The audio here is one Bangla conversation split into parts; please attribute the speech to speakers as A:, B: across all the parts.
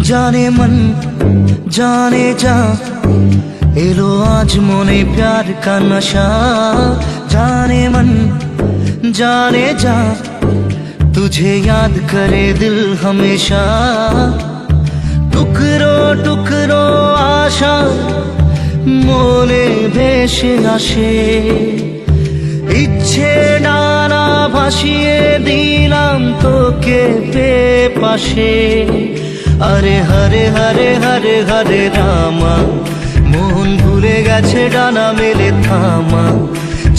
A: जाने मन जाने जा एलो आज मोने प्यार का नशा। जाने मन जाने जा तुझे याद करे दिल हमेशा। टुकरो टुकरो आशा मोने भेসে আসে। ইচ্ছে ডানা ভাসিয়ে দিলাম তোকে পেয়ে পাশে। আরে হরে হরে হরে হরে রামা মন ভুলে গেছে ডানা মেলে থামা।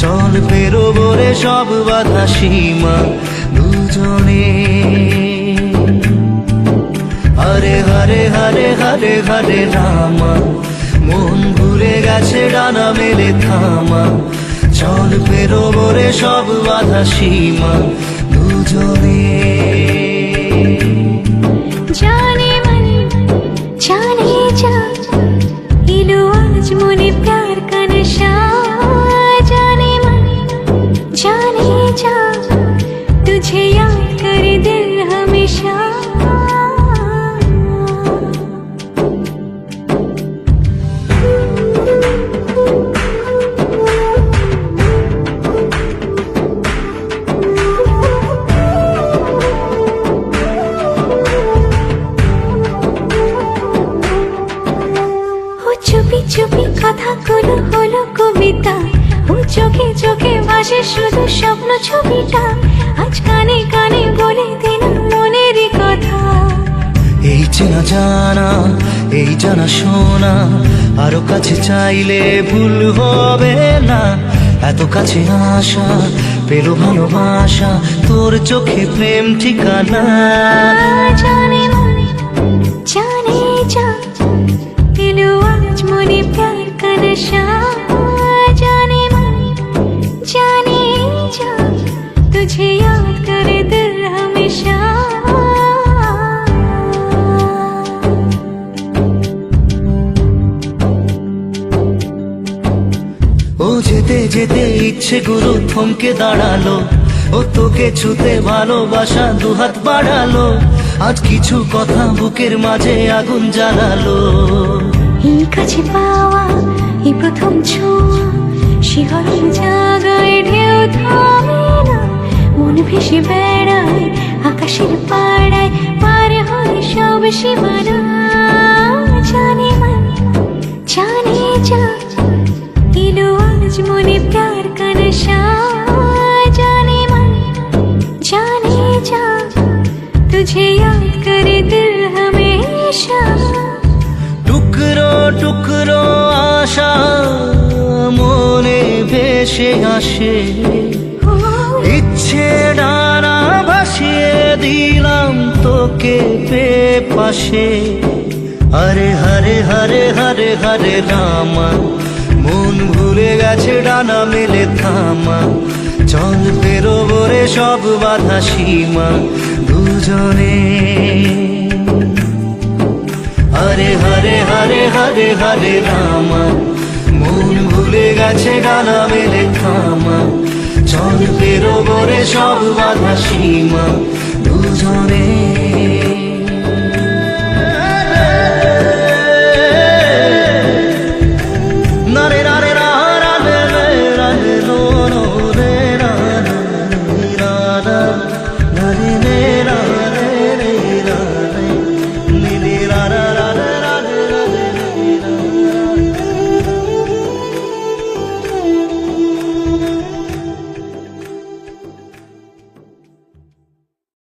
A: চল পেরোবো রে সব বাধা সীমা দুজনে। হরে হরে হরে হরে হরে রামা মন ভুলে গেছে ডানা মেলে থামা। চল পেরোবো রে সব বাধা সীমা দুজনে।
B: जाने मन जाने जा इलो आज मोने प्यार का नशा। जाने मन जाने जा तुझे याद करे दिल हमेशा। চুপি চুপি কথাগুলো হলো কবিতা। ও চোখে চোখে ভাসে শুধু স্বপ্ন ছবিটা। আজ কানে কানে বলে দিলাম মনের কথা।
A: এই চেনা জানা এই জানা শোনা আরো কাছে চাইলে ভুল হবে না। এত কাছে আসা পেলো ভালোবাসা তোর চোখে প্রেম ঠিকানা।
B: জানে मन जाने जा इलो आज मोने प्यार का नशा। जाने मन जाने जा तुझे याद करे दिल हमेशा।
A: ও যেতে যেতে ইচ্ছে গুরু থমকে দাঁড়ালো। ও তোকে ছুতে ভালোবাসা দুহাত বাড়ালো। আজ কিছু কথা বুকের মাঝে আগুন জ্বালালো।
B: এই কাছে পাওয়া এই প্রথম ছোঁয়া শিহরণ জাগায় ঢেউ থামে না। মন ভেসে বেড়ায় আকাশের পাড়ায় পার হয় সব সীমানা। জানে मन जाने जा इलो आज मोने प्यार का नशा। जाने मन जाने जा तुझे याद करे दिल हमेशा।
A: টুকরো টুকরো আশা মনে ভেসে আসে। ইচ্ছে ডানা ভাসিয়ে দিলাম তোকে পেয়ে পাশে। হরে হরে হরে হরে হরে রামা মন ভুলে গেছে ডানা মেলে থামা। চল পেরোবো রে সব বাধা সীমা দুজনে। হরে হরে হরে হরে হরে রামা মন ভুলে গেছে ডানা মেলে থামা। চল পেরোবো রে সব বাধা সীমা দুজনে।